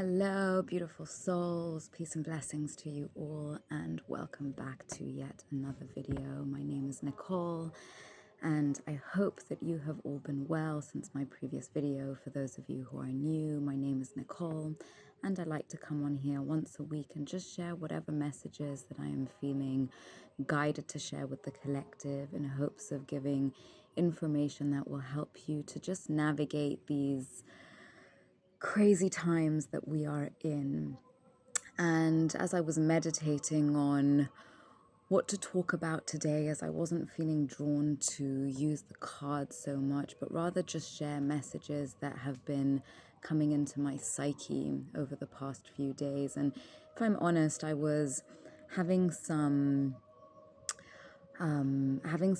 Hello, beautiful souls. Peace and blessings to you all, and welcome back to yet another video. My name is Nicole, and I hope that you have all been well since my previous video. For those of you who are new, my name is Nicole, and I like to come on here once a week and just share whatever messages that I am feeling guided to share with the collective in hopes of giving information that will help you to just navigate these crazy times that we are in. And as I was meditating on what to talk about today, as I wasn't feeling drawn to use the cards so much, but rather just share messages that have been coming into my psyche over the past few days. And if I'm honest, I was having some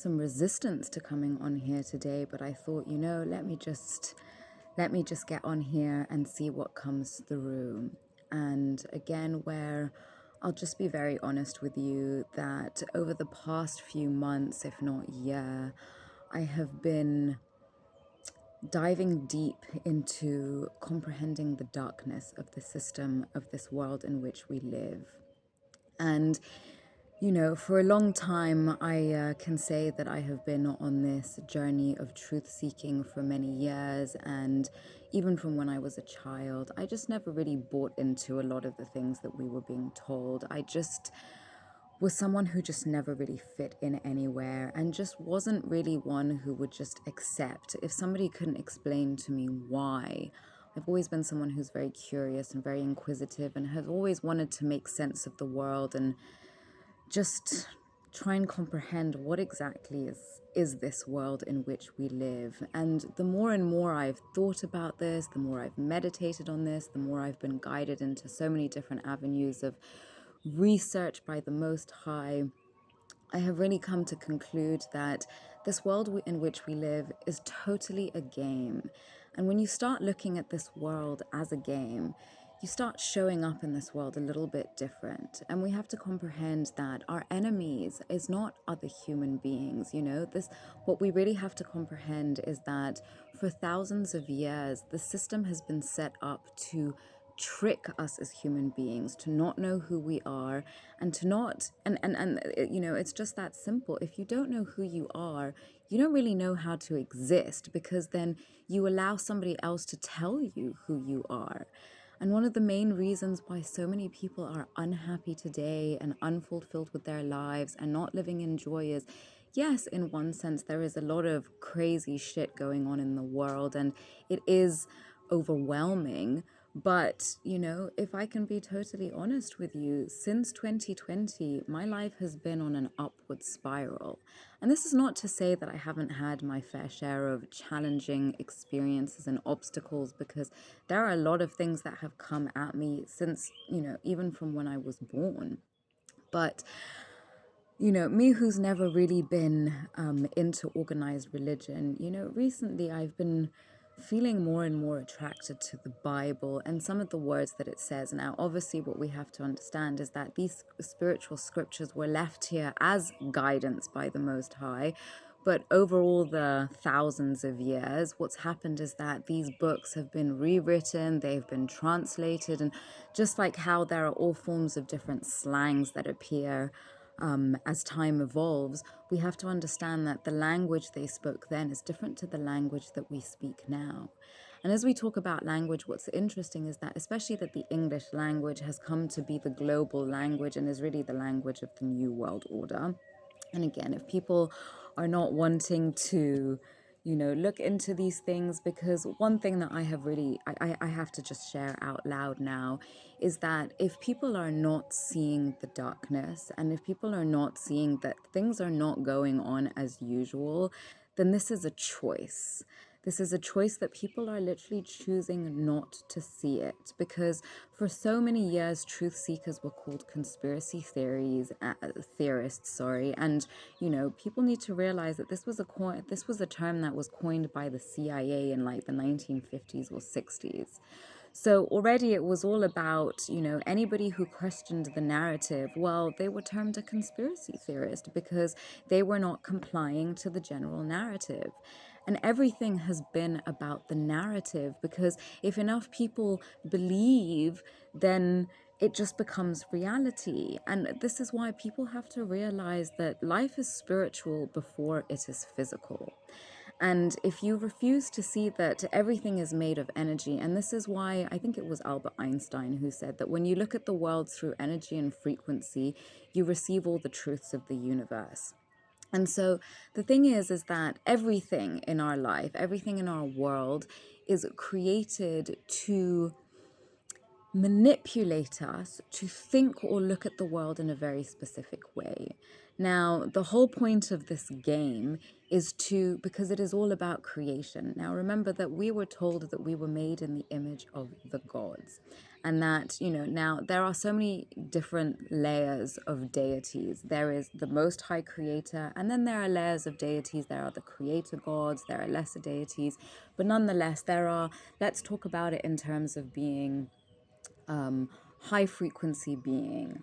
resistance to coming on here today, but I thought, let me just get on here and see what comes through. And again, where I'll just be very honest with you that over the past few months, if not year, I have been diving deep into comprehending the darkness of the system of this world in which we live. And for a long time, I can say that I have been on this journey of truth-seeking for many years, and even from when I was a child, I just never really bought into a lot of the things that we were being told. I just was someone who just never really fit in anywhere, and just wasn't really one who would just accept if somebody couldn't explain to me why. I've always been someone who's very curious and very inquisitive, and have always wanted to make sense of the world and just try and comprehend what exactly is this world in which we live. And the more and more I've thought about this, the more I've meditated on this, the more I've been guided into so many different avenues of research by the Most High, I have really come to conclude that this world in which we live is totally a game. And when you start looking at this world as a game, you start showing up in this world a little bit different. And we have to comprehend that our enemies is not other human beings. What we really have to comprehend is that for thousands of years, the system has been set up to trick us as human beings, to not know who we are, and to not it's just that simple. If you don't know who you are, you don't really know how to exist, because then you allow somebody else to tell you who you are. And one of the main reasons why so many people are unhappy today and unfulfilled with their lives and not living in joy is, yes, in one sense, there is a lot of crazy shit going on in the world, and it is overwhelming. But, if I can be totally honest with you, since 2020, my life has been on an upward spiral. And this is not to say that I haven't had my fair share of challenging experiences and obstacles, because there are a lot of things that have come at me since, even from when I was born. But me who's never really been into organized religion, recently I've been feeling more and more attracted to the Bible and some of the words that it says. Now, obviously, what we have to understand is that these spiritual scriptures were left here as guidance by the Most High. But over all the thousands of years, what's happened is that these books have been rewritten, they've been translated, and just like how there are all forms of different slangs that appear as time evolves, we have to understand that the language they spoke then is different to the language that we speak now. And as we talk about language, what's interesting is that, especially that the English language has come to be the global language and is really the language of the New World Order. And again, if people are not wanting to look into these things, because one thing that I have really, I have to just share out loud now, is that if people are not seeing the darkness, and if people are not seeing that things are not going on as usual, then this is a choice. This is a choice that people are literally choosing not to see it, because for so many years, truth seekers were called conspiracy theorists, and people need to realize that this was a term that was coined by the CIA in like the 1950s or 60s. So already it was all about, anybody who questioned the narrative, well, they were termed a conspiracy theorist because they were not complying to the general narrative. And everything has been about the narrative, because if enough people believe, then it just becomes reality. And this is why people have to realize that life is spiritual before it is physical. And if you refuse to see that everything is made of energy, and this is why I think it was Albert Einstein who said that when you look at the world through energy and frequency, you receive all the truths of the universe. And so the thing is that everything in our life, everything in our world is created to manipulate us to think or look at the world in a very specific way. Now, the whole point of this game is because it is all about creation. Now, remember that we were told that we were made in the image of the gods. And that, now there are so many different layers of deities. There is the Most High Creator, and then there are layers of deities. There are the creator gods, there are lesser deities. But nonetheless, let's talk about it in terms of being high frequency being.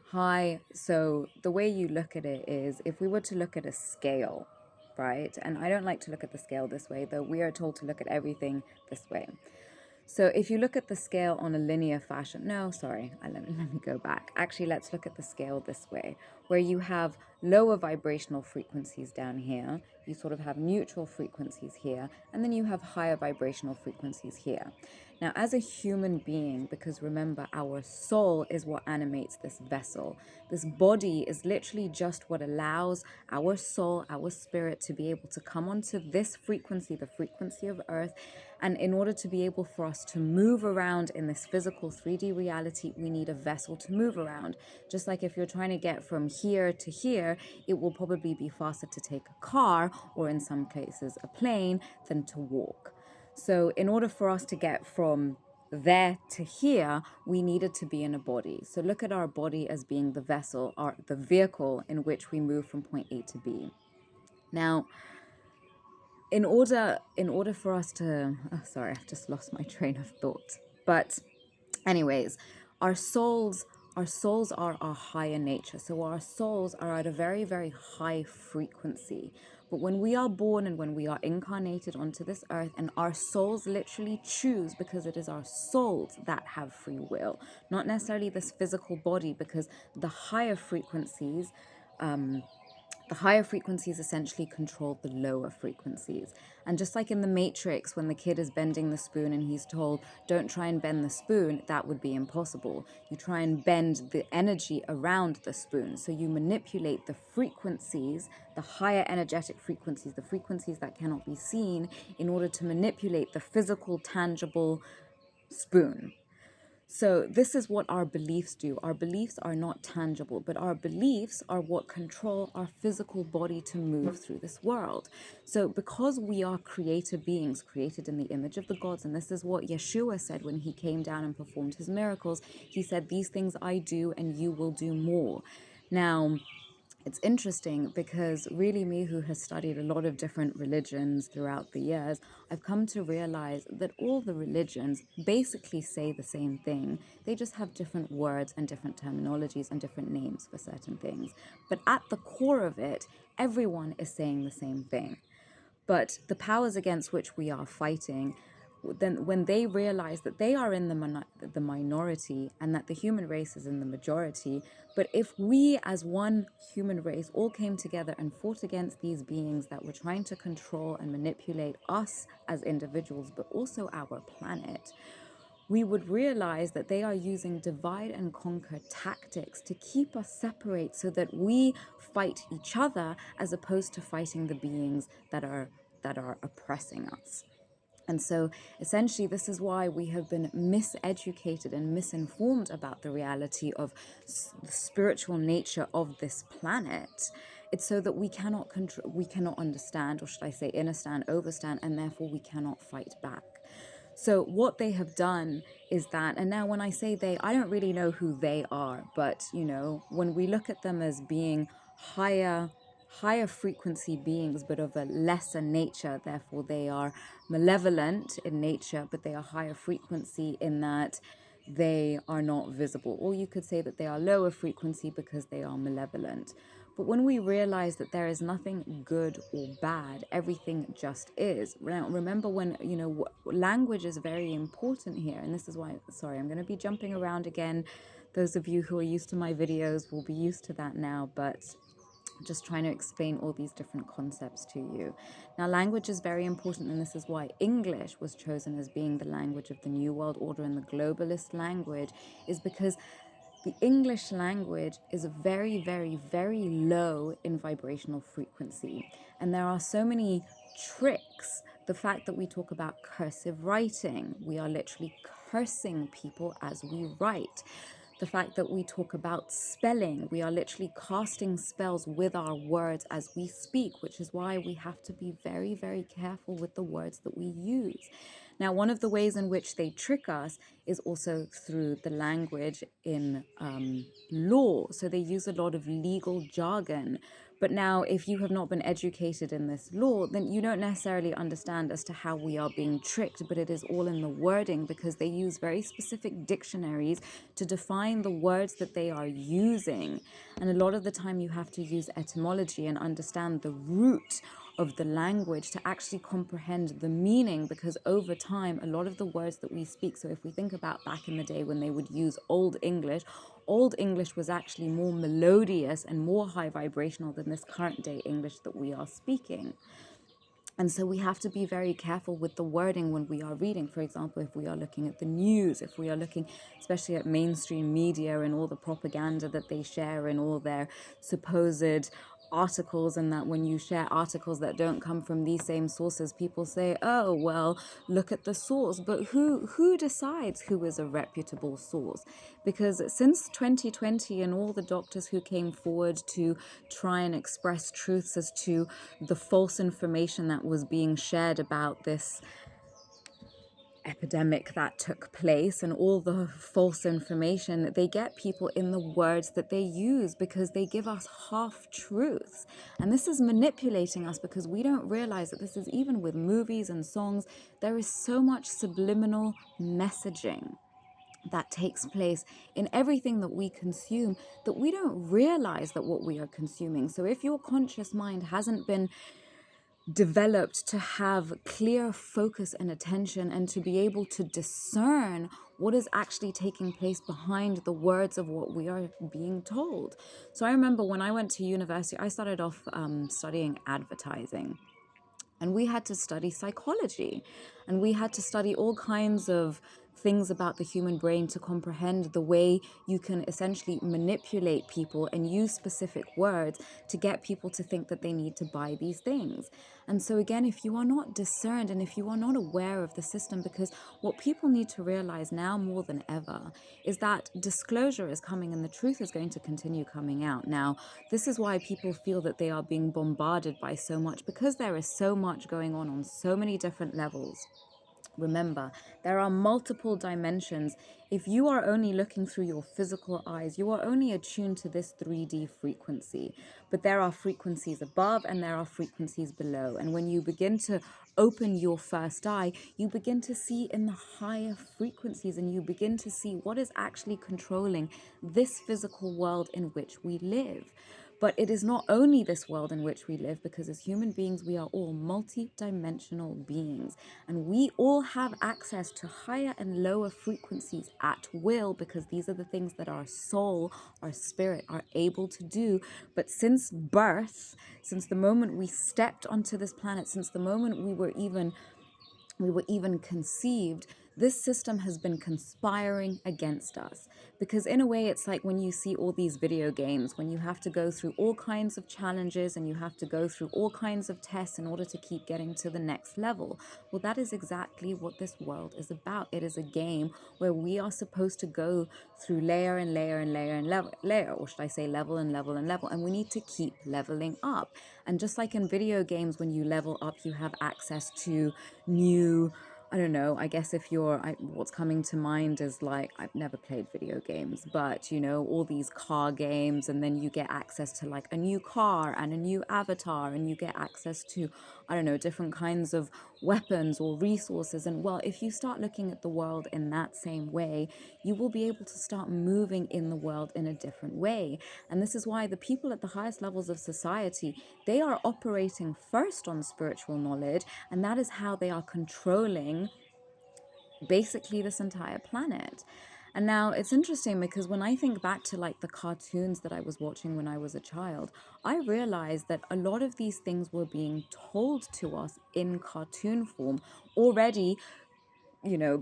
So the way you look at it is, if we were to look at a scale, right? And I don't like to look at the scale this way, though we are told to look at everything this way. So if you look at the scale on a linear fashion, no, sorry, let me go back. Actually, let's look at the scale this way, where you have lower vibrational frequencies down here, you sort of have neutral frequencies here, and then you have higher vibrational frequencies here. Now, as a human being, because remember, our soul is what animates this vessel. This body is literally just what allows our soul, our spirit, to be able to come onto this frequency, the frequency of Earth. And in order to be able for us to move around in this physical 3D reality, we need a vessel to move around. Just like if you're trying to get from here to here, it will probably be faster to take a car, or in some cases a plane, than to walk. So in order for us to get from there to here, we needed to be in a body. So look at our body as being the vessel, or the vehicle in which we move from point A to B. Now, in order for us to, sorry, I've just lost my train of thought. But anyways, our souls are our higher nature. So our souls are at a very, very high frequency. But when we are born and when we are incarnated onto this earth, and our souls literally choose, because it is our souls that have free will, not necessarily this physical body, because the higher frequencies essentially control the lower frequencies. And just like in the Matrix, when the kid is bending the spoon and he's told, don't try and bend the spoon, that would be impossible. You try and bend the energy around the spoon. So you manipulate the frequencies, the higher energetic frequencies, the frequencies that cannot be seen, in order to manipulate the physical, tangible spoon. So this is what our beliefs do. Our beliefs are not tangible, but our beliefs are what control our physical body to move through this world. So because we are creator beings, created in the image of the gods, and this is what Yeshua said when he came down and performed his miracles. He said, these things I do and you will do more. Now, it's interesting because really, me who has studied a lot of different religions throughout the years, I've come to realize that all the religions basically say the same thing. They just have different words and different terminologies and different names for certain things. But at the core of it, everyone is saying the same thing. But the powers against which we are fighting, then when they realize that they are in the minority and that the human race is in the majority, but if we as one human race all came together and fought against these beings that were trying to control and manipulate us as individuals, but also our planet, we would realize that they are using divide and conquer tactics to keep us separate, so that we fight each other as opposed to fighting the beings that are oppressing us. And so essentially, this is why we have been miseducated and misinformed about the reality of the spiritual nature of this planet. It's so that we cannot understand, or should I say understand, overstand, and therefore we cannot fight back. So what they have done is that, and now when I say they, I don't really know who they are, but when we look at them as being higher frequency beings, but of a lesser nature, therefore they are malevolent in nature, but they are higher frequency in that they are not visible. Or you could say that they are lower frequency because they are malevolent. But when we realize that there is nothing good or bad, everything just is. Now, remember when, language is very important here. And this is why, sorry, I'm going to be jumping around again. Those of you who are used to my videos will be used to that now, but just trying to explain all these different concepts to you. Now, language is very important, and this is why English was chosen as being the language of the New World Order and the globalist language, is because the English language is very, very, very low in vibrational frequency. And there are so many tricks. The fact that we talk about cursive writing, we are literally cursing people as we write. The fact that we talk about spelling, we are literally casting spells with our words as we speak, which is why we have to be very, very careful with the words that we use. Now, one of the ways in which they trick us is also through the language in law. So they use a lot of legal jargon. But now, if you have not been educated in this law, then you don't necessarily understand as to how we are being tricked, but it is all in the wording, because they use very specific dictionaries to define the words that they are using. And a lot of the time you have to use etymology and understand the root of the language to actually comprehend the meaning, because over time, a lot of the words that we speak, so if we think about back in the day when they would use Old English was actually more melodious and more high vibrational than this current day English that we are speaking. And so we have to be very careful with the wording when we are reading. For example, if we are looking at the news, if we are looking especially at mainstream media and all the propaganda that they share and all their supposed articles, and that when you share articles that don't come from these same sources, people say, oh, well, look at the source. But who decides who is a reputable source? Because since 2020 and all the doctors who came forward to try and express truths as to the false information that was being shared about this epidemic that took place and all the false information, they get people in the words that they use, because they give us half truths. And this is manipulating us, because we don't realize that this is even with movies and songs. There is so much subliminal messaging that takes place in everything that we consume, that we don't realize that what we are consuming. So if your conscious mind hasn't been developed to have clear focus and attention, and to be able to discern what is actually taking place behind the words of what we are being told. So I remember when I went to university, I started off studying advertising. And we had to study psychology, and we had to study all kinds of things about the human brain to comprehend the way you can essentially manipulate people and use specific words to get people to think that they need to buy these things. And so again, if you are not discerned and if you are not aware of the system, because what people need to realize now more than ever is that disclosure is coming and the truth is going to continue coming out. Now, this is why people feel that they are being bombarded by so much, because there is so much going on so many different levels. Remember, there are multiple dimensions. If you are only looking through your physical eyes, you are only attuned to this 3D frequency. But there are frequencies above and there are frequencies below. And when you begin to open your first eye, you begin to see in the higher frequencies, and you begin to see what is actually controlling this physical world in which we live. But it is not only this world in which we live, because as human beings, we are all multi-dimensional beings. And we all have access to higher and lower frequencies at will, because these are the things that our soul, our spirit are able to do. But since birth, since the moment we stepped onto this planet, since the moment we were even conceived, this system has been conspiring against us. Because in a way, it's like when you see all these video games, when you have to go through all kinds of challenges and you have to go through all kinds of tests in order to keep getting to the next level. Well, that is exactly what this world is about. It is a game where we are supposed to go through layer and layer and layer and layer, or should I say level and level and level, and we need to keep leveling up. And just like in video games, when you level up, you have access to new, I don't know, I guess if what's coming to mind is like, I've never played video games, but all these car games, and then you get access to like a new car and a new avatar, and you get access to, I don't know, different kinds of weapons or resources. And well, if you start looking at the world in that same way, you will be able to start moving in the world in a different way. And this is why the people at the highest levels of society, they are operating first on spiritual knowledge, and that is how they are controlling basically this entire planet. And now it's interesting because when I think back to like the cartoons that I was watching when I was a child, I realized that a lot of these things were being told to us in cartoon form already,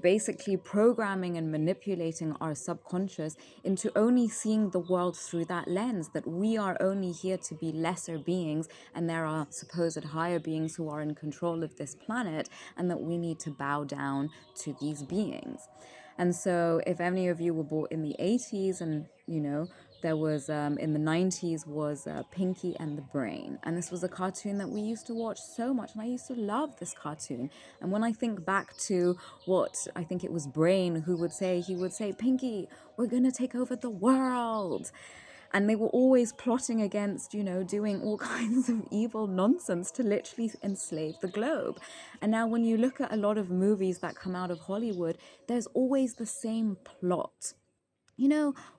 basically programming and manipulating our subconscious into only seeing the world through that lens, that we are only here to be lesser beings and there are supposed higher beings who are in control of this planet, and that we need to bow down to these beings. And so if any of you were born in the 80s, and there was in the 90s was Pinky and the Brain, and this was a cartoon that we used to watch so much, and I used to love this cartoon. And when I think back to what I think it was Brain who would say, he would say, Pinky, we're gonna take over the world. And they were always plotting against, doing all kinds of evil nonsense to literally enslave the globe. And now when you look at a lot of movies that come out of Hollywood, there's always the same plot.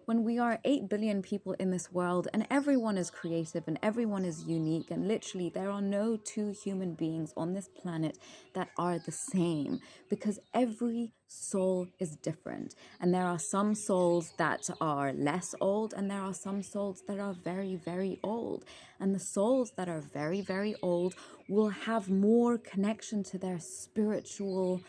When we are 8 billion people in this world and everyone is creative and everyone is unique, and literally there are no two human beings on this planet that are the same, because every soul is different. And there are some souls that are less old, and there are some souls that are very, very old. And the souls that are very, very old will have more connection to their spiritual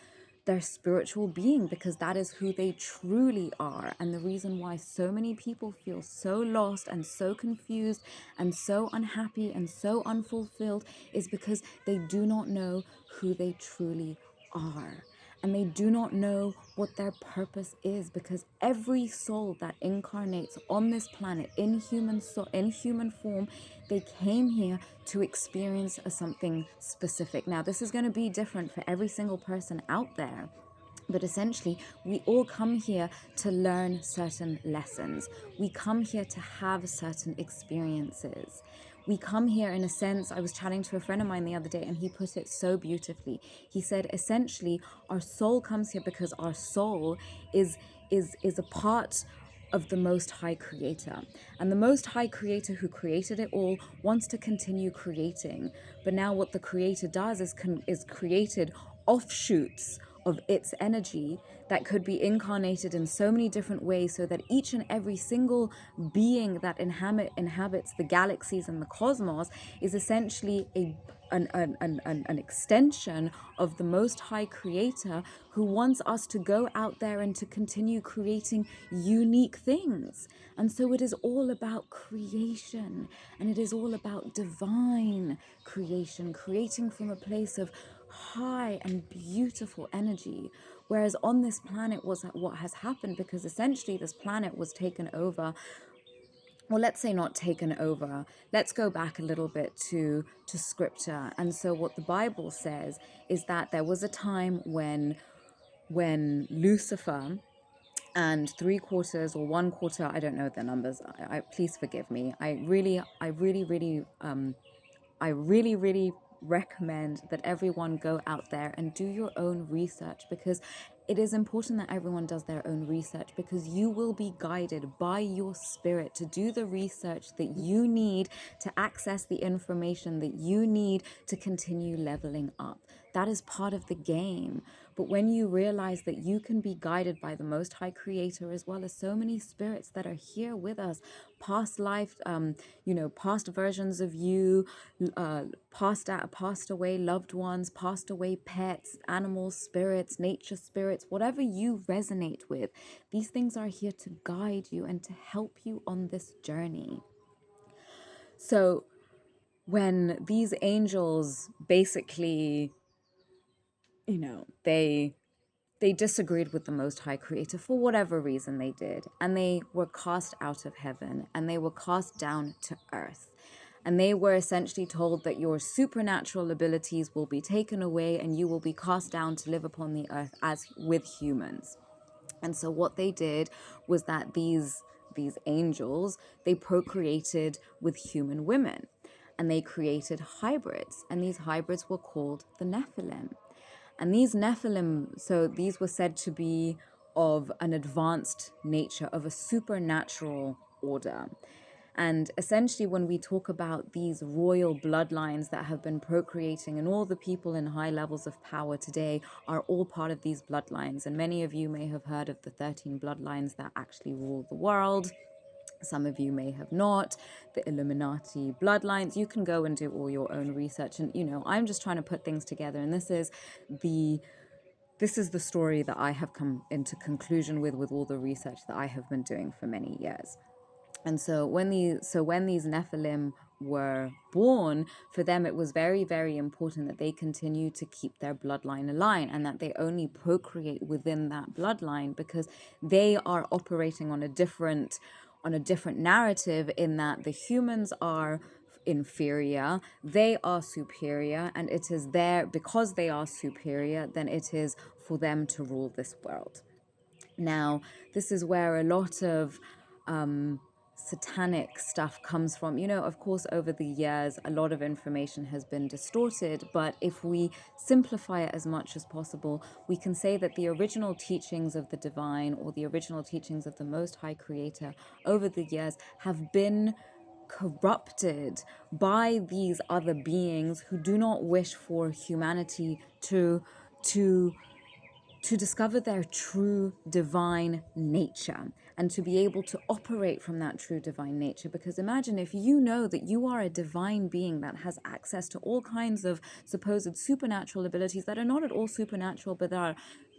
being, because that is who they truly are. And the reason why so many people feel so lost and so confused and so unhappy and so unfulfilled is because they do not know who they truly are. And they do not know what their purpose is, because every soul that incarnates on this planet in human form, they came here to experience something specific. Now, this is going to be different for every single person out there. But essentially, we all come here to learn certain lessons. We come here to have certain experiences. We come here in a sense. I was chatting to a friend of mine the other day, and he put it so beautifully. He said, essentially, our soul comes here because our soul is a part of the Most High Creator. And the Most High Creator who created it all wants to continue creating. But now what the Creator does is created offshoots of its energy that could be incarnated in so many different ways, so that each and every single being that inhabits the galaxies and the cosmos is essentially an extension of the Most High Creator, who wants us to go out there and to continue creating unique things. And so it is all about creation, and it is all about divine creation, creating from a place of high and beautiful energy. Whereas on this planet was what has happened, because essentially this planet was taken over. Well, let's say not taken over. Let's go back a little bit to scripture. And so what the Bible says is that there was a time when Lucifer and 3/4 or 1/4, I don't know the numbers, I please forgive me, I really recommend that everyone go out there and do your own research, because it is important that everyone does their own research, because you will be guided by your spirit to do the research that you need to access the information that you need to continue leveling up. That is part of the game. But when you realize that you can be guided by the Most High Creator, as well as so many spirits that are here with us, past life, past versions of you, passed away loved ones, passed away pets, animals, spirits, nature spirits, whatever you resonate with, these things are here to guide you and to help you on this journey. So when these angels basically, they disagreed with the Most High Creator for whatever reason they did, and they were cast out of heaven, and they were cast down to earth. And they were essentially told that your supernatural abilities will be taken away and you will be cast down to live upon the earth as with humans. And so what they did was that these angels, they procreated with human women, and they created hybrids, and these hybrids were called the Nephilim. And these Nephilim, so these were said to be of an advanced nature, of a supernatural order. And essentially, when we talk about these royal bloodlines that have been procreating, and all the people in high levels of power today are all part of these bloodlines. And many of you may have heard of the 13 bloodlines that actually rule the world. Some of you may have not. The Illuminati bloodlines. You can go and do all your own research. And, I'm just trying to put things together. And this is the story that I have come into conclusion with all the research that I have been doing for many years. And so when these Nephilim were born, for them it was very, very important that they continue to keep their bloodline alive, and that they only procreate within that bloodline, because they are operating on a different narrative, in that the humans are inferior, they are superior, and it is because they are superior, then it is for them to rule this world. Now, this is where a lot of satanic stuff comes from. Of course, over the years, a lot of information has been distorted, but if we simplify it as much as possible, we can say that the original teachings of the divine, or the original teachings of the Most High Creator, over the years have been corrupted by these other beings who do not wish for humanity to discover their true divine nature, and to be able to operate from that true divine nature. Because imagine if you know that you are a divine being that has access to all kinds of supposed supernatural abilities that are not at all supernatural, but that are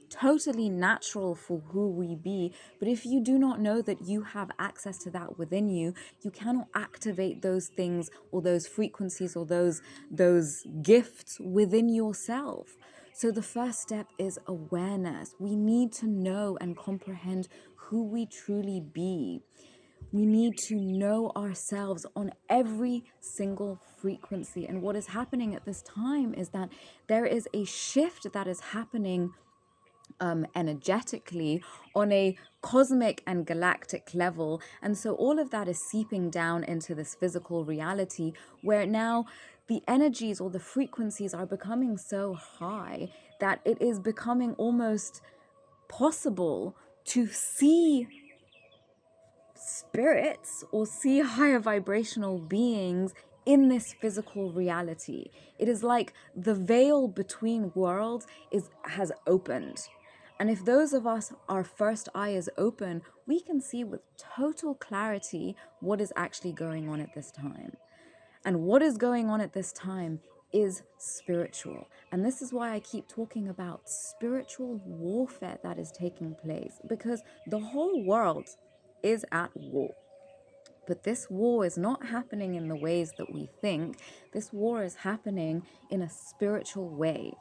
totally natural for who we be. But if you do not know that you have access to that within you, you cannot activate those things, or those frequencies, or those gifts within yourself. So the first step is awareness. We need to know and comprehend who we truly be. We need to know ourselves on every single frequency. And what is happening at this time is that there is a shift that is happening energetically on a cosmic and galactic level. And so all of that is seeping down into this physical reality, where now the energies, or the frequencies, are becoming so high that it is becoming almost possible to see spirits, or see higher vibrational beings in this physical reality. It is like the veil between worlds has opened. And if those of us, our first eye is open, we can see with total clarity what is actually going on at this time. And what is going on at this time is spiritual. And this is why I keep talking about spiritual warfare that is taking place, because the whole world is at war. But this war is not happening in the ways that we think. This war is happening in a spiritual way.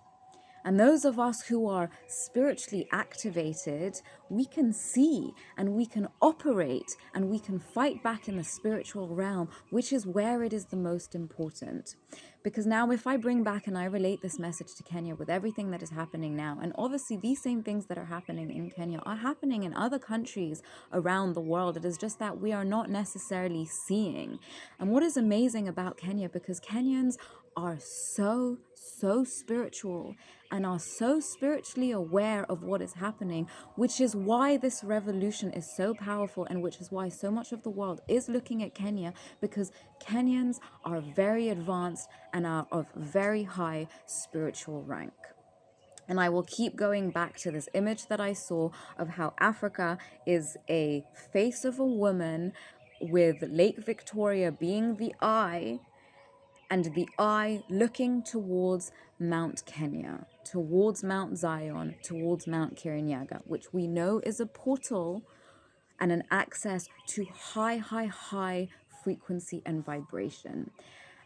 And those of us who are spiritually activated, we can see and we can operate and we can fight back in the spiritual realm, which is where it is the most important. Because now if I bring back and I relate this message to Kenya with everything that is happening now, and obviously these same things that are happening in Kenya are happening in other countries around the world. It is just that we are not necessarily seeing. And what is amazing about Kenya, because Kenyans are so spiritual and are so spiritually aware of what is happening, which is why this revolution is so powerful, and which is why so much of the world is looking at Kenya, because Kenyans are very advanced and are of very high spiritual rank. And I will keep going back to this image that I saw of how Africa is a face of a woman, with Lake Victoria being the eye, and the eye looking towards Mount Kenya, towards Mount Zion, towards Mount Kirinyaga, which we know is a portal and an access to high frequency and vibration.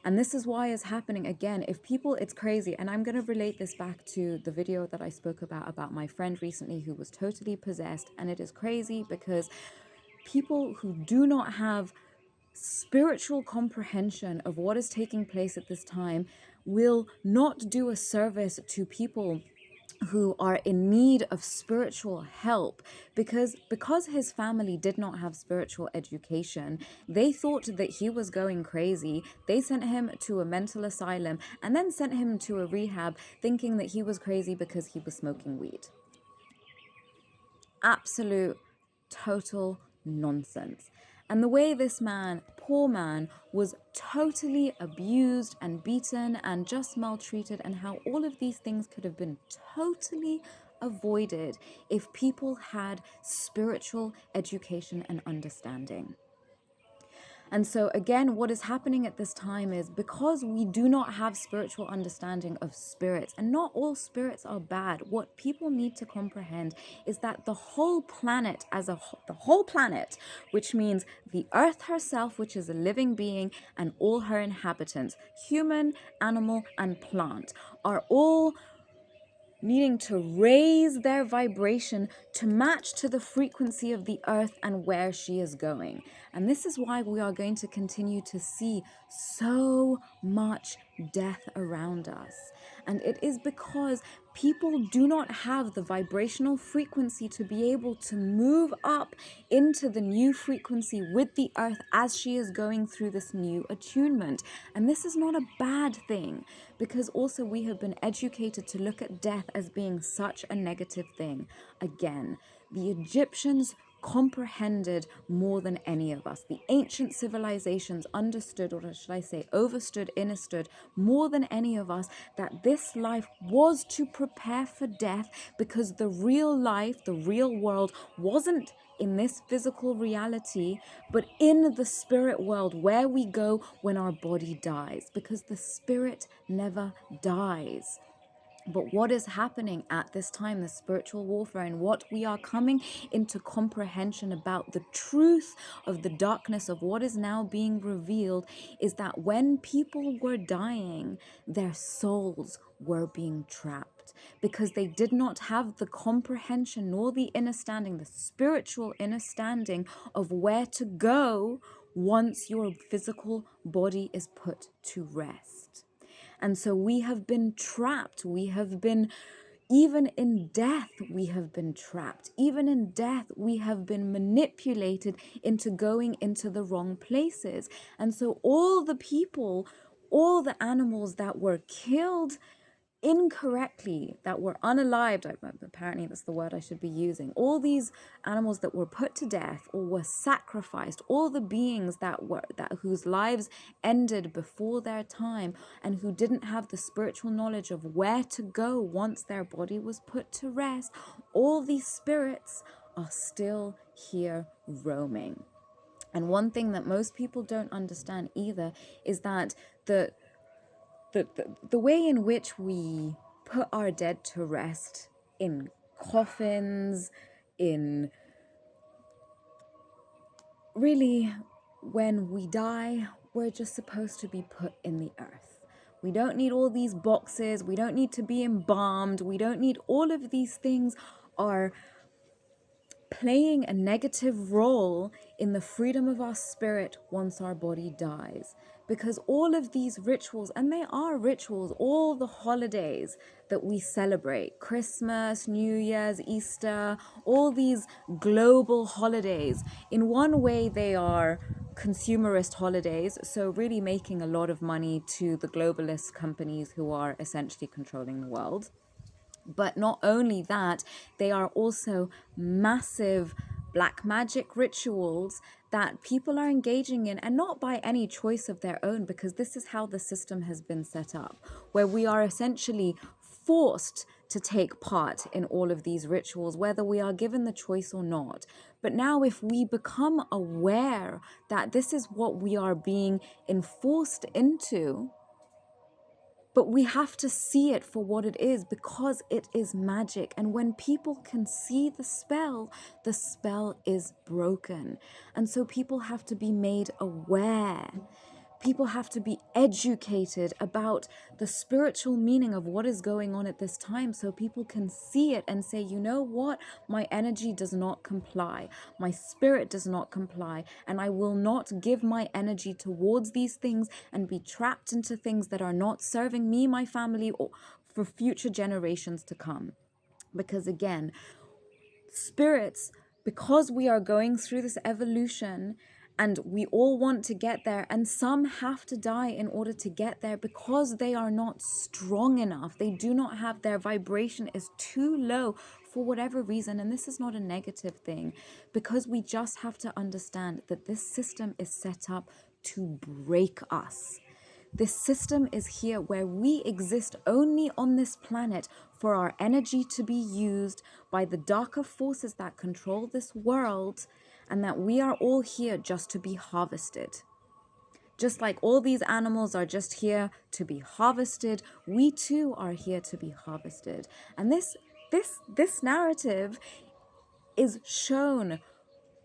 And this is why it's happening again. If people, it's crazy. And I'm going to relate this back to the video that I spoke about my friend recently who was totally possessed. And it is crazy because people who do not have spiritual comprehension of what is taking place at this time will not do a service to people who are in need of spiritual help because his family did not have spiritual education. They thought that he was going crazy. They sent him to a mental asylum and then sent him to a rehab thinking that he was crazy because he was smoking weed. Absolute total nonsense. And the way this man, poor man, was totally abused and beaten and just maltreated, and how all of these things could have been totally avoided if people had spiritual education and understanding. And so again, what is happening at this time is because we do not have spiritual understanding of spirits, and not all spirits are bad. What people need to comprehend is that the whole planet the whole planet, which means the earth herself, which is a living being, and all her inhabitants, human, animal, and plant, are all needing to raise their vibration to match to the frequency of the earth and where she is going. And this is why we are going to continue to see so much death around us. And it is because people do not have the vibrational frequency to be able to move up into the new frequency with the earth as she is going through this new attunement. And this is not a bad thing, because also we have been educated to look at death as being such a negative thing. Again, the Egyptians comprehended more than any of us. The ancient civilizations understood, or should I say overstood, understood more than any of us, that this life was to prepare for death, because the real life, the real world, wasn't in this physical reality, but in the spirit world, where we go when our body dies, because the spirit never dies. But what is happening at this time, the spiritual warfare, and what we are coming into comprehension about the truth of the darkness of what is now being revealed, is that when people were dying, their souls were being trapped, because they did not have the comprehension nor the understanding, the spiritual understanding of where to go once your physical body is put to rest. And so we have been trapped. We have been, even in death, we have been trapped. Even in death, we have been manipulated into going into the wrong places. And so all the people, all the animals that were killed incorrectly, that were unalived, apparently that's the word I should be using, all these animals that were put to death or were sacrificed, all the beings whose lives ended before their time, and who didn't have the spiritual knowledge of where to go once their body was put to rest, all these spirits are still here roaming. And one thing that most people don't understand either is that the way in which we put our dead to rest, in coffins, in really, when we die, we're just supposed to be put in the earth. We don't need all these boxes. We don't need to be embalmed. We don't need all of these things are playing a negative role in the freedom of our spirit once our body dies. Because all of these rituals, and they are rituals, all the holidays that we celebrate, Christmas, New Year's, Easter, all these global holidays, in one way they are consumerist holidays, so really making a lot of money to the globalist companies who are essentially controlling the world. But not only that, they are also massive black magic rituals that people are engaging in, and not by any choice of their own, because this is how the system has been set up, where we are essentially forced to take part in all of these rituals, whether we are given the choice or not. But now, if we become aware that this is what we are being enforced into, but we have to see it for what it is, because it is magic. And when people can see the spell is broken. And so people have to be made aware. People have to be educated about the spiritual meaning of what is going on at this time, so people can see it and say, you know what? My energy does not comply. My spirit does not comply. And I will not give my energy towards these things and be trapped into things that are not serving me, my family, or for future generations to come. Because again, spirits, because we are going through this evolution and we all want to get there, and some have to die in order to get there because they are not strong enough. They do not have, their vibration is too low for whatever reason. And this is not a negative thing, because we just have to understand that this system is set up to break us. This system is here where we exist only on this planet for our energy to be used by the darker forces that control this world, and that we are all here just to be harvested. Just like all these animals are just here to be harvested, we too are here to be harvested. And this narrative is shown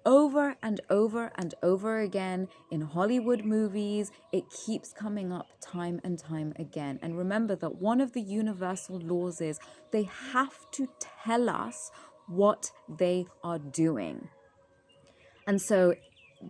over and over and over again in Hollywood movies. It keeps coming up time and time again. And remember that one of the universal laws is they have to tell us what they are doing. And so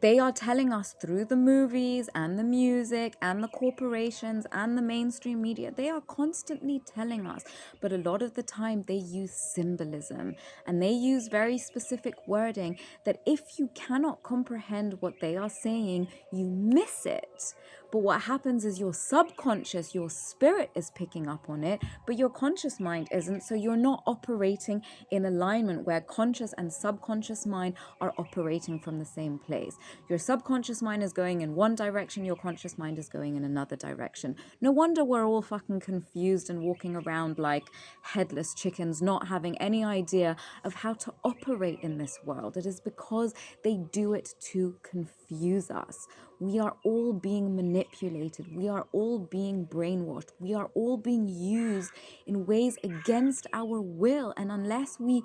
they are telling us through the movies and the music and the corporations and the mainstream media, they are constantly telling us. But a lot of the time they use symbolism and they use very specific wording that if you cannot comprehend what they are saying, you miss it. But what happens is your subconscious, your spirit is picking up on it, but your conscious mind isn't. So you're not operating in alignment where conscious and subconscious mind are operating from the same place. Your subconscious mind is going in one direction, your conscious mind is going in another direction. No wonder we're all fucking confused and walking around like headless chickens, not having any idea of how to operate in this world. It is because they do it to confuse us. We are all being manipulated. We are all being brainwashed. We are all being used in ways against our will. And unless we,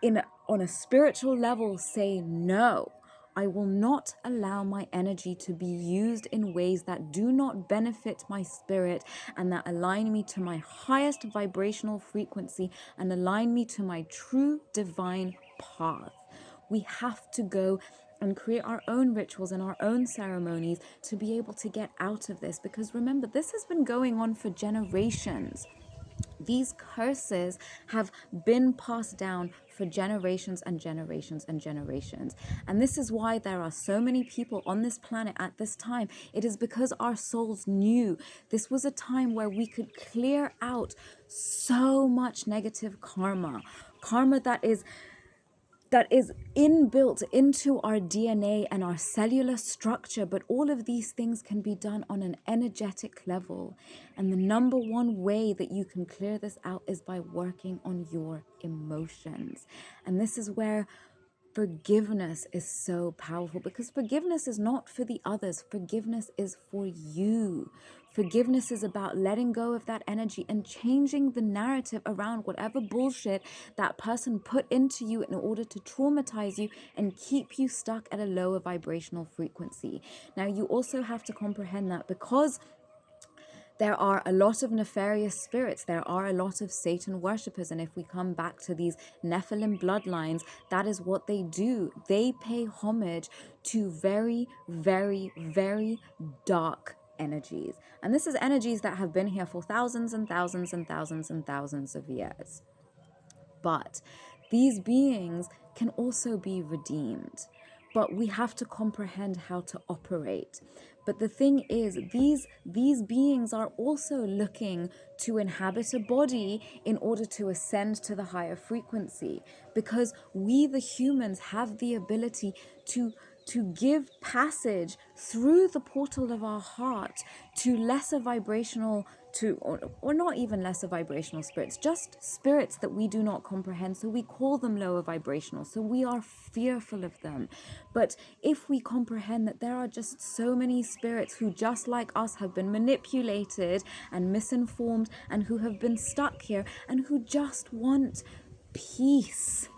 on a spiritual level, say no, I will not allow my energy to be used in ways that do not benefit my spirit and that align me to my highest vibrational frequency and align me to my true divine path. We have to go and create our own rituals and our own ceremonies to be able to get out of this. Because remember, this has been going on for generations. These curses have been passed down for generations and generations and generations. And this is why there are so many people on this planet at this time. It is because our souls knew this was a time where we could clear out so much negative karma. Karma that is inbuilt into our DNA and our cellular structure, but all of these things can be done on an energetic level. And the number one way that you can clear this out is by working on your emotions. And this is where forgiveness is so powerful, because forgiveness is not for the others. Forgiveness is for you. Forgiveness is about letting go of that energy and changing the narrative around whatever bullshit that person put into you in order to traumatize you and keep you stuck at a lower vibrational frequency. Now, you also have to comprehend that because there are a lot of nefarious spirits. There are a lot of Satan worshippers. And if we come back to these Nephilim bloodlines, that is what they do. They pay homage to very, very, very dark energies. And this is energies that have been here for thousands and thousands and thousands and thousands of years. But these beings can also be redeemed. But we have to comprehend how to operate. But the thing is, these beings are also looking to inhabit a body in order to ascend to the higher frequency, because we, the humans, have the ability to give passage through the portal of our heart to lesser vibrational, or not even lesser vibrational spirits, just spirits that we do not comprehend. So we call them lower vibrational. So we are fearful of them. But if we comprehend that there are just so many spirits who, just like us, have been manipulated and misinformed and who have been stuck here and who just want peace.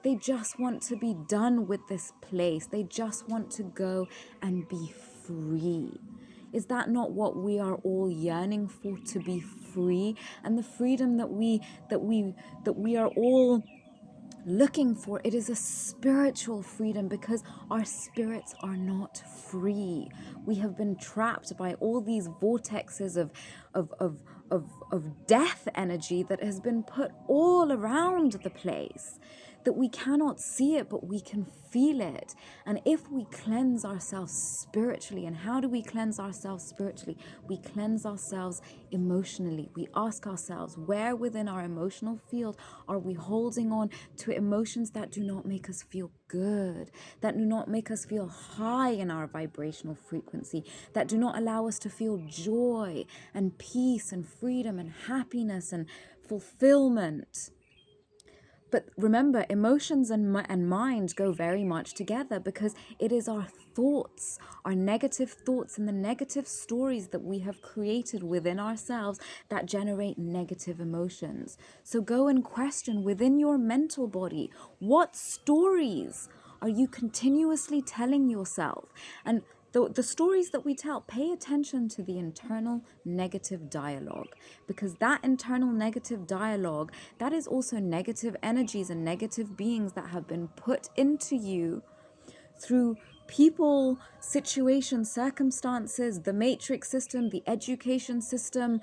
They just want to be done with this place. They just want to go and be free. Is that not what we are all yearning for? To be free, and the freedom that we are all looking for. It is a spiritual freedom, because our spirits are not free. We have been trapped by all these vortexes of of of death energy that has been put all around the place, that we cannot see it, but we can feel it. And if we cleanse ourselves spiritually, and how do we cleanse ourselves spiritually? We cleanse ourselves emotionally. We ask ourselves, where within our emotional field are we holding on to emotions that do not make us feel good, that do not make us feel high in our vibrational frequency, that do not allow us to feel joy and peace and freedom and happiness and fulfillment. But remember, emotions and mind go very much together, because it is our thoughts, our negative thoughts and the negative stories that we have created within ourselves that generate negative emotions. So go and question within your mental body, what stories are you continuously telling yourself? And the stories that we tell, pay attention to the internal negative dialogue, because that internal negative dialogue, that is also negative energies and negative beings that have been put into you through people, situations, circumstances, the matrix system, the education system,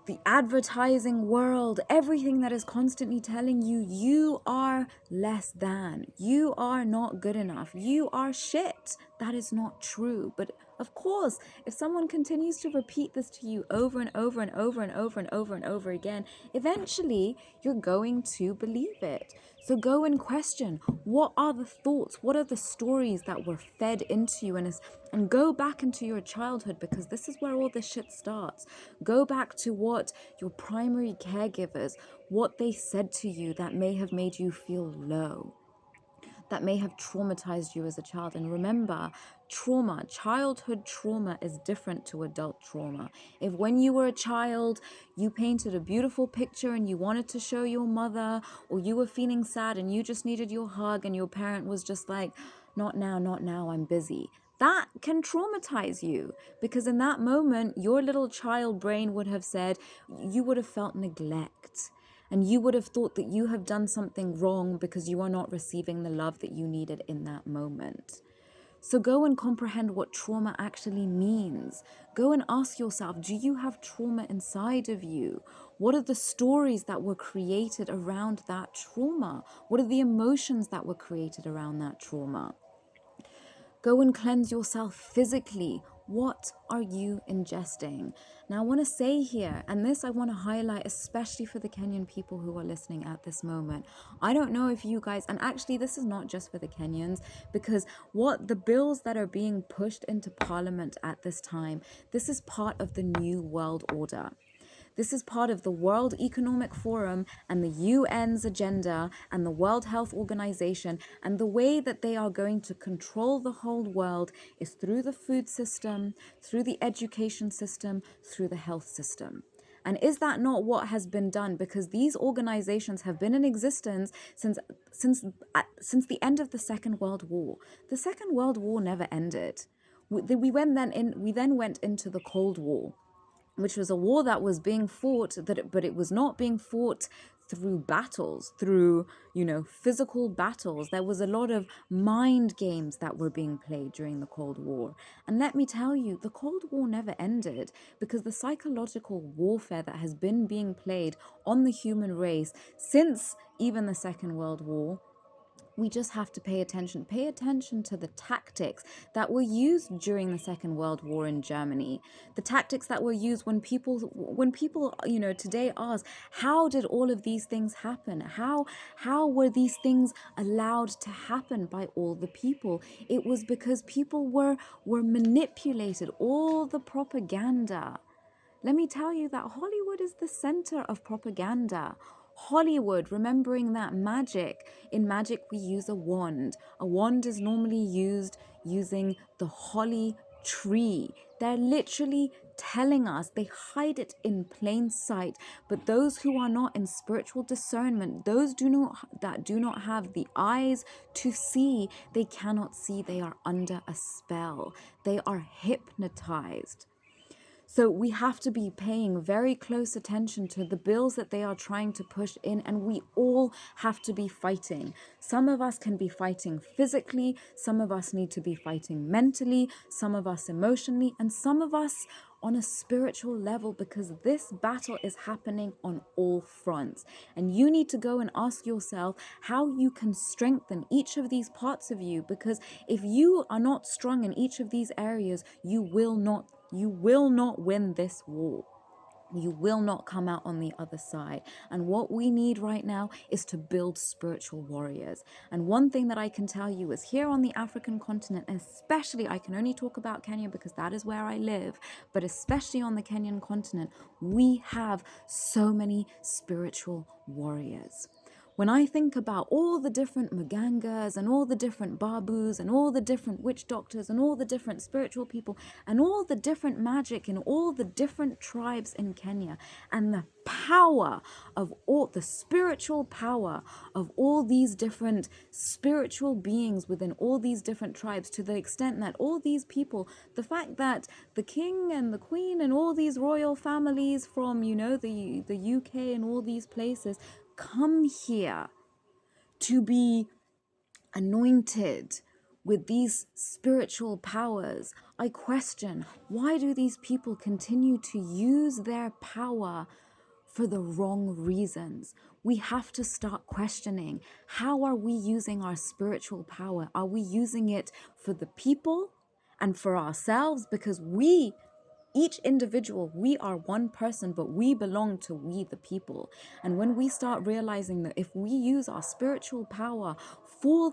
the advertising world, everything that is constantly telling you, you are less than, you are not good enough, you are shit. That is not true. But of course, if someone continues to repeat this to you over and over and over and over and over and over again, eventually you're going to believe it. So go and question, what are the thoughts, what are the stories that were fed into you, and go back into your childhood, because this is where all this shit starts. Go back to what your primary caregivers, what they said to you that may have made you feel low, that may have traumatized you as a child. And remember, trauma, childhood trauma, is different to adult trauma. If when you were a child, you painted a beautiful picture and you wanted to show your mother, or you were feeling sad and you just needed your hug, and your parent was just like, not now, not now, I'm busy. That can traumatize you, because in that moment, your little child brain would have said, you would have felt neglect. And you would have thought that you have done something wrong because you are not receiving the love that you needed in that moment. So go and comprehend what trauma actually means. Go and ask yourself, do you have trauma inside of you? What are the stories that were created around that trauma? What are the emotions that were created around that trauma? Go and cleanse yourself physically. What are you ingesting? Now, I want to say here, and this I want to highlight, especially for the Kenyan people who are listening at this moment. I don't know if you guys, and actually, this is not just for the Kenyans, because what the bills that are being pushed into Parliament at this time, this is part of the New World Order. This is part of the World Economic Forum and the UN's agenda and the World Health Organization, and the way that they are going to control the whole world is through the food system, through the education system, through the health system. And is that not what has been done? Because these organizations have been in existence since the end of the Second World War. The Second World War never ended. We then went into the Cold War, which was a war that was being fought, but it was not being fought through battles, through, physical battles. There was a lot of mind games that were being played during the Cold War. And let me tell you, the Cold War never ended, because the psychological warfare that has been being played on the human race since even the Second World War, we just have to pay attention. Pay attention to the tactics that were used during the Second World War in Germany. The tactics that were used when people, today ask, how did all of these things happen? How were these things allowed to happen by all the people? It was because people were manipulated. All the propaganda. Let me tell you that Hollywood is the center of propaganda. Hollywood, remembering that in magic we use a wand. A wand is normally used using the holly tree. They're literally telling us, they hide it in plain sight, but those who are not in spiritual discernment, those that do not have the eyes to see, they cannot see. They are under a spell. They are hypnotized. So we have to be paying very close attention to the bills that they are trying to push in, and we all have to be fighting. Some of us can be fighting physically, some of us need to be fighting mentally, some of us emotionally, and some of us on a spiritual level, because this battle is happening on all fronts. And you need to go and ask yourself how you can strengthen each of these parts of you, because if you are not strong in each of these areas, you will not win this war. You will not come out on the other side. And what we need right now is to build spiritual warriors. And one thing that I can tell you is here on the African continent, and especially, I can only talk about Kenya because that is where I live, but especially on the Kenyan continent, we have so many spiritual warriors. When I think about all the different Mugangas and all the different Babus and all the different witch doctors and all the different spiritual people and all the different magic in all the different tribes in Kenya, and the power of all the spiritual power of all these different spiritual beings within all these different tribes, to the extent that all these people, the fact that the king and the queen and all these royal families from, you know, the UK and all these places come here to be anointed with these spiritual powers. I question, why do these people continue to use their power for the wrong reasons? We have to start questioning, how are we using our spiritual power? Are we using it for the people and for ourselves? Because each individual, we are one person, but we belong to we the people. And when we start realizing that if we use our spiritual power for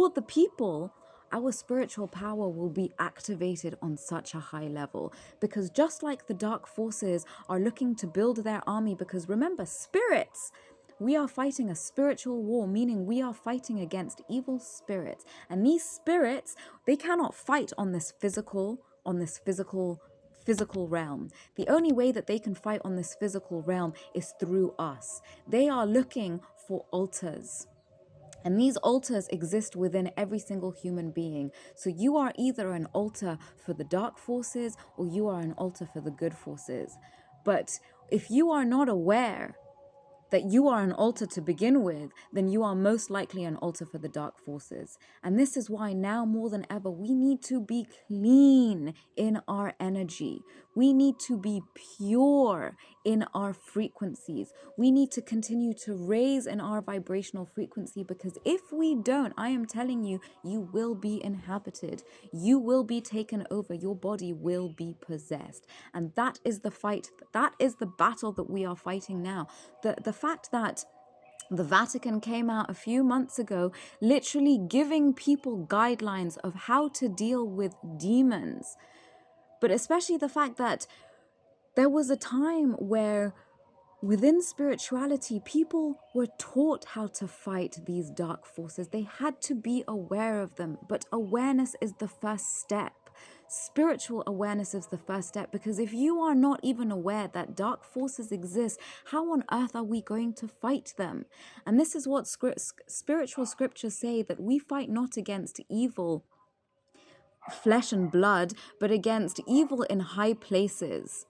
the people, our spiritual power will be activated on such a high level. Because just like the dark forces are looking to build their army, because remember, spirits, we are fighting a spiritual war, meaning we are fighting against evil spirits. And these spirits, they cannot fight on this physical realm. The only way that they can fight on this physical realm is through us. They are looking for altars. And these altars exist within every single human being. So you are either an altar for the dark forces or you are an altar for the good forces. But if you are not aware that you are an altar to begin with, then you are most likely an altar for the dark forces. And this is why now more than ever, we need to be clean in our energy. We need to be pure in our frequencies. We need to continue to raise in our vibrational frequency, because if we don't, I am telling you, you will be inhabited. You will be taken over. Your body will be possessed. And that is the fight. That is the battle that we are fighting now. The fact that the Vatican came out a few months ago literally giving people guidelines of how to deal with demons. But especially the fact that there was a time where within spirituality, people were taught how to fight these dark forces. They had to be aware of them, but awareness is the first step. Spiritual awareness is the first step, because if you are not even aware that dark forces exist, how on earth are we going to fight them? And this is what spiritual scriptures say, that we fight not against evil, flesh and blood, but against evil in high places.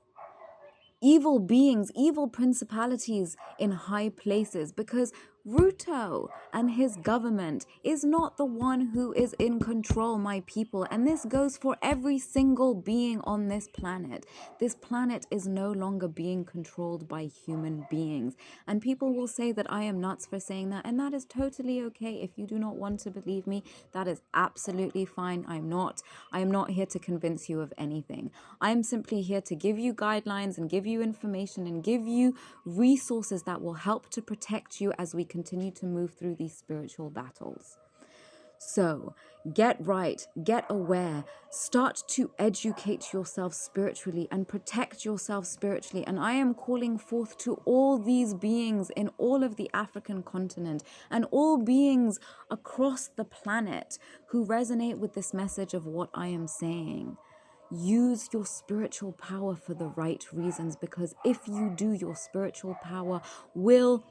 Evil beings, evil principalities in high places, because Ruto and his government is not the one who is in control, my people. And this goes for every single being on this planet. This planet is no longer being controlled by human beings. And people will say that I am nuts for saying that, and that is totally okay. If you do not want to believe me, that is absolutely fine. I am not here to convince you of anything. I am simply here to give you guidelines and give you information and give you resources that will help to protect you as we continue to move through these spiritual battles. So get right, get aware, start to educate yourself spiritually and protect yourself spiritually. And I am calling forth to all these beings in all of the African continent and all beings across the planet who resonate with this message of what I am saying. Use your spiritual power for the right reasons, because if you do, your spiritual power will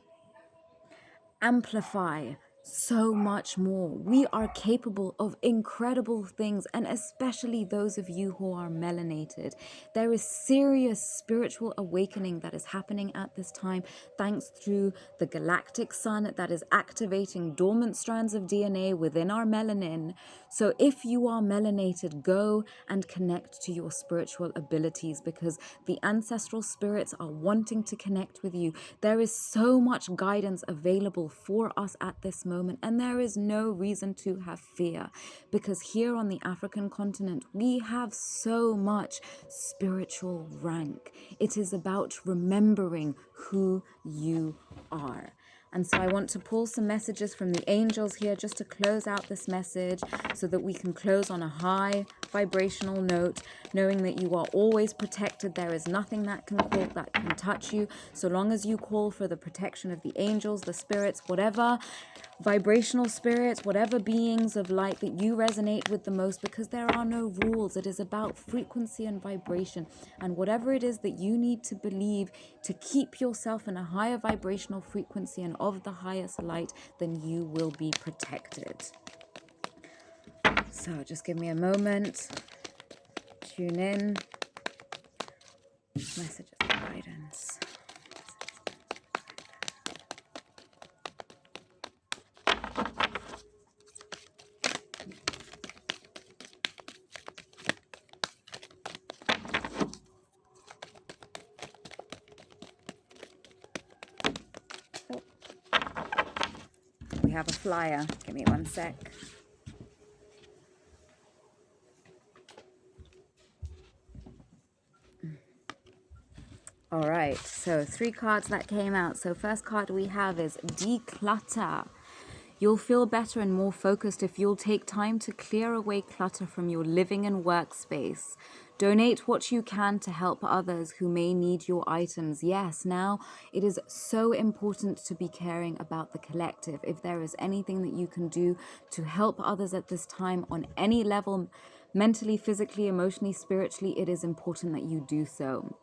amplify so much more. We are capable of incredible things, and especially those of you who are melanated. There is serious spiritual awakening that is happening at this time, thanks through the galactic sun that is activating dormant strands of DNA within our melanin. So if you are melanated, go and connect to your spiritual abilities, because the ancestral spirits are wanting to connect with you. There is so much guidance available for us at this moment, and there is no reason to have fear, because here on the African continent, we have so much spiritual rank. It is about remembering who you are. And so I want to pull some messages from the angels here just to close out this message, so that we can close on a high vibrational note, knowing that you are always protected. There is nothing that can touch you, so long as you call for the protection of the angels, the spirits, whatever vibrational spirits, whatever beings of light that you resonate with the most, because there are no rules. It is about frequency and vibration, and whatever it is that you need to believe to keep yourself in a higher vibrational frequency and of the highest light, then you will be protected. So just give me a moment. Tune in. Messages of guidance. Oh, we have a flyer. Give me one sec. All right, so 3 cards that came out. So first card we have is declutter. You'll feel better and more focused if you'll take time to clear away clutter from your living and workspace. Donate what you can to help others who may need your items. Yes, now it is so important to be caring about the collective. If there is anything that you can do to help others at this time on any level, mentally, physically, emotionally, spiritually, it is important that you do so.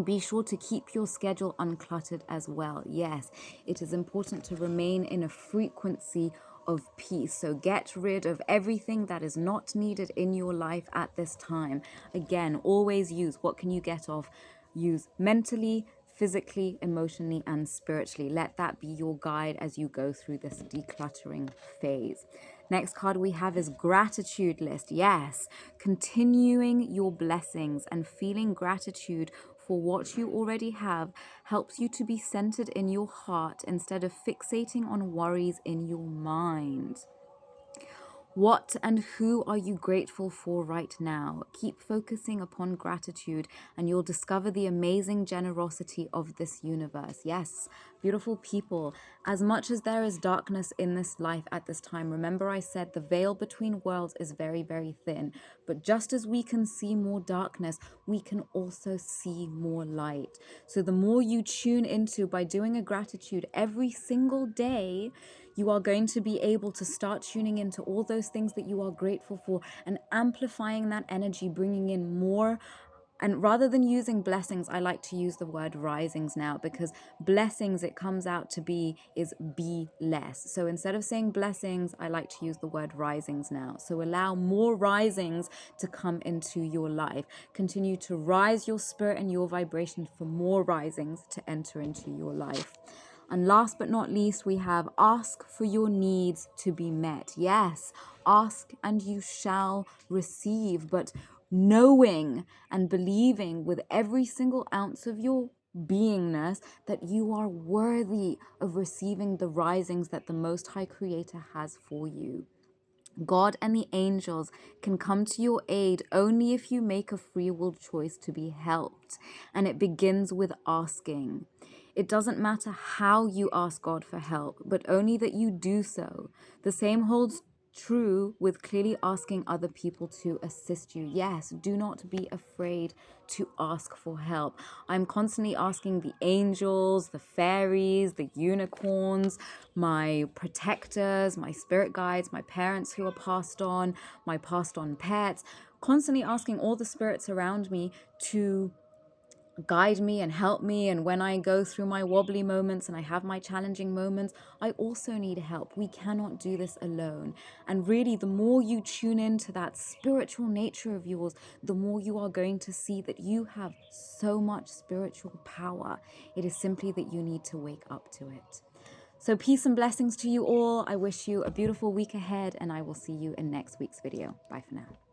Be sure to keep your schedule uncluttered as well. Yes, it is important to remain in a frequency of peace. So get rid of everything that is not needed in your life at this time. Again, always use what can you get off. Use mentally, physically, emotionally, and spiritually. Let that be your guide as you go through this decluttering phase. Next card we have is gratitude list. Yes, continuing your blessings and feeling gratitude for what you already have helps you to be centered in your heart instead of fixating on worries in your mind. What and who are you grateful for right now? Keep focusing upon gratitude and you'll discover the amazing generosity of this universe. Yes, beautiful people, as much as there is darkness in this life at this time, remember I said the veil between worlds is very, very thin. But just as we can see more darkness, we can also see more light. So the more you tune into by doing a gratitude every single day, you are going to be able to start tuning into all those things that you are grateful for and amplifying that energy, bringing in more. And rather than using blessings, I like to use the word risings now, because blessings, it comes out to be, is be less. So instead of saying blessings, I like to use the word risings now. So allow more risings to come into your life. Continue to rise your spirit and your vibration for more risings to enter into your life. And last but not least, we have ask for your needs to be met. Yes, ask and you shall receive, but knowing and believing with every single ounce of your beingness that you are worthy of receiving the risings that the Most High Creator has for you. God and the angels can come to your aid only if you make a free will choice to be helped. And it begins with asking. It doesn't matter how you ask God for help, but only that you do so. The same holds true with clearly asking other people to assist you. Yes, do not be afraid to ask for help. I'm constantly asking the angels, the fairies, the unicorns, my protectors, my spirit guides, my parents who are passed on, my passed on pets, constantly asking all the spirits around me to guide me and help me. And when I go through my wobbly moments and I have my challenging moments, I also need help. We cannot do this alone. And really, the more you tune into that spiritual nature of yours, the more you are going to see that you have so much spiritual power. It is simply that you need to wake up to it. So peace and blessings to you all. I wish you a beautiful week ahead, and I will see you in next week's video. Bye for now.